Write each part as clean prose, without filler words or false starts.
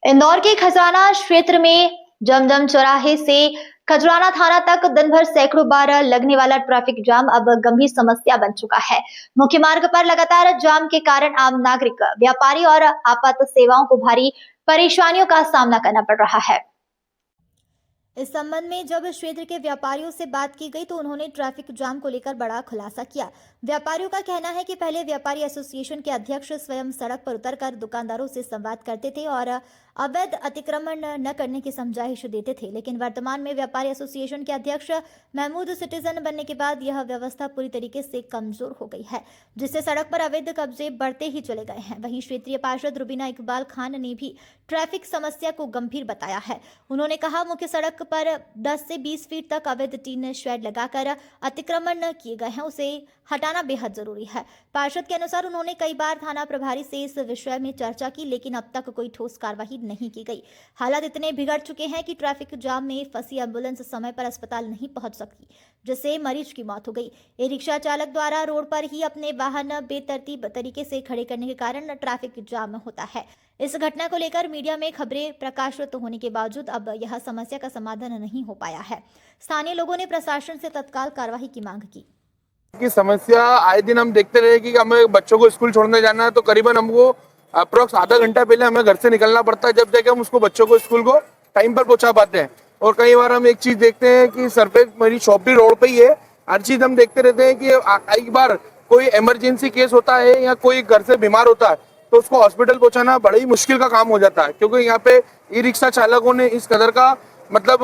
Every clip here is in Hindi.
इंदौर के खजराना क्षेत्र में जमजम चौराहे से खजराना थाना तक दिन भर सैकड़ों बार लगने वाला ट्रैफिक जाम अब गंभीर समस्या बन चुका है। मुख्य मार्ग पर लगातार जाम के कारण आम नागरिक, व्यापारी और आपात सेवाओं को भारी परेशानियों का सामना करना पड़ रहा है। इस संबंध में जब क्षेत्र के व्यापारियों से बात की गई तो उन्होंने ट्रैफिक जाम को लेकर बड़ा खुलासा किया। व्यापारियों का कहना है कि पहले व्यापारी एसोसिएशन के अध्यक्ष स्वयं सड़क पर उतरकर दुकानदारों से संवाद करते थे और अवैध अतिक्रमण न करने की समझाइश देते थे, लेकिन वर्तमान में व्यापारी एसोसिएशन के अध्यक्ष महमूद सिटीजन बनने के बाद यह व्यवस्था पूरी तरीके से कमजोर हो गई है, जिससे सड़क पर अवैध कब्जे बढ़ते ही चले गए हैं। वहीं क्षेत्रीय पार्षद रुबीना इकबाल खान ने भी ट्रैफिक समस्या को गंभीर बताया है। उन्होंने कहा, मुख्य सड़क पर 10 से 20 फीट तक अवैध टीन शेड लगाकर अतिक्रमण किए गए हैं, उसे हटाना बेहद जरूरी है। पार्षद के अनुसार उन्होंने कई बार थाना प्रभारी से इस विषय में चर्चा की, लेकिन अब तक कोई ठोस कार्रवाई नहीं की गई। हालात इतने बिगड़ चुके हैं कि ट्रैफिक जाम में फंसी एम्बुलेंस समय पर अस्पताल नहीं पहुंच सकती, जिससे मरीज की मौत हो गई। ई रिक्शा चालक द्वारा रोड पर ही अपने वाहन बेतरतीब तरीके से खड़े करने के कारण ट्रैफिक जाम होता है। इस घटना को लेकर मीडिया में खबरें प्रकाशित होने के बावजूद अब यह समस्या का समाधान नहीं हो पाया है। स्थानीय लोगों ने प्रशासन से तत्काल कार्रवाई की मांग की समस्या आए दिन हम देखते रहे कि हमें बच्चों को स्कूल छोड़ने जाना है तो करीबन हमको अप्रोक्स आधा घंटा पहले हमें घर से निकलना पड़ता है, जब जाके हम उसको बच्चों को स्कूल को टाइम पर पहुंचा पाते हैं। और कई बार हम एक चीज देखते हैं कि सर पे मेरी शॉप भी रोड पे ही है, हर चीज हम देखते रहते हैं कि कई बार कोई इमरजेंसी केस होता है या कोई घर से बीमार होता है तो उसको हॉस्पिटल पहुंचाना बड़ा ही मुश्किल का काम हो जाता है, क्योंकि यहाँ पे ई रिक्शा चालकों ने इस कदर का मतलब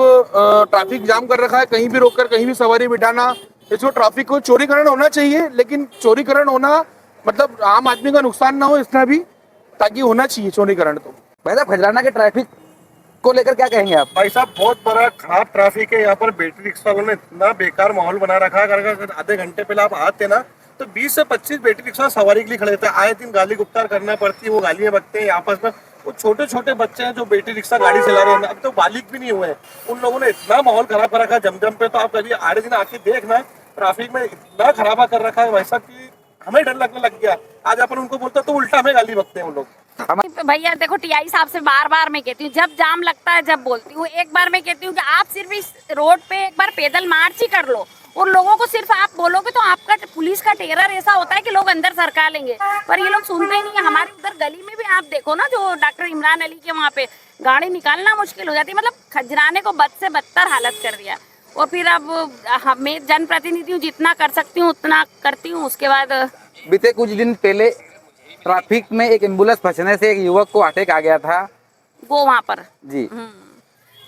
ट्रैफिक जाम कर रखा है। कहीं भी रोककर कहीं भी सवारी बिठाना, इसको ट्रैफिक को चोरीकरण होना चाहिए, लेकिन चोरीकरण होना मतलब आम आदमी का नुकसान ना हो, इसमें भी ताकि होना चाहिए चोरीकरण। तो भाई साहब, खजराना के ट्रैफिक को लेकर क्या कहेंगे आप? भाई साहब, बहुत बड़ा खराब ट्रैफिक है यहाँ पर। बैटरी रिक्शा वालों ने इतना बेकार माहौल बना रखा है। अगर आधे घंटे पहले आप आते ना तो 20 से 25 बैटरी रिक्शा सवारी के लिए खड़े थे। आए दिन गाली गुप्तार करना पड़ती है, वो गालियां बकते हैं आपस में। वो छोटे छोटे बच्चे हैं जो बैटरी रिक्शा गाड़ी चला रहे हैं, अब तो बालिग भी नहीं हुए हैं। उन लोगों ने इतना माहौल खराब कर रखा है जमजम पे, तो आप कभी आधे दिन आके देखना, ट्रैफिक में इतना खराबा कर रखा है वैसा कि हमें डर लगने लग गया। आज अपन उनको बोलते तो उल्टा हमें गाली बकते हैं उन लोग। भैया देखो, टीआई साहब से बार बार मैं कहती हूँ, जब जाम लगता है जब बोलती हूँ, एक बार मैं कहती हूँ कि आप सिर्फ इस रोड पे एक बार पैदल मार्च ही कर लो और लोगों को सिर्फ आप बोलोगे तो आपका पुलिस का टेरर ऐसा होता है कि लोग अंदर सरका लेंगे, पर ये लोग सुनते ही नहीं है। हमारे उधर गली में भी आप देखो ना, जो डॉक्टर इमरान अली के वहाँ पे गाड़ी निकालना मुश्किल हो जाती है। मतलब खजराने को बद से बदतर हालत कर दिया। और फिर अब मैं जनप्रतिनिधि हूँ, जितना कर सकती हूँ उतना करती हूँ। उसके बाद बीते कुछ दिन पहले ट्रैफिक में एक एम्बुलेंस फंसने से एक युवक को अटैक आ गया था वो वहाँ पर जी।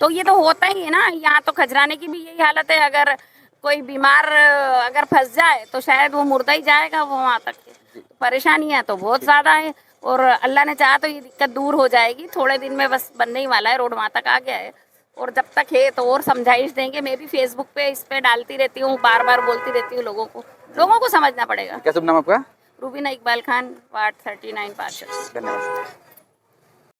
तो ये तो होता ही है ना। यहाँ तो खजराने की भी यही हालत है। अगर कोई बीमार अगर फंस जाए तो शायद वो मुर्दा ही जाएगा वो वहाँ तक। परेशानियाँ तो बहुत ज़्यादा है और अल्लाह ने चाहा तो ये दिक्कत दूर हो जाएगी। थोड़े दिन में बस बनने ही वाला है, रोड वहाँ तक आ गया है और जब तक है तो और समझाइश देंगे। मैं भी फेसबुक पे इस पे डालती रहती हूँ, बार बार बोलती रहती हूँ। लोगों को समझना पड़ेगा। क्या शुभ नाम आपका? रुबीना इकबाल खान, वार्ड 39 पार्षद। धन्यवाद।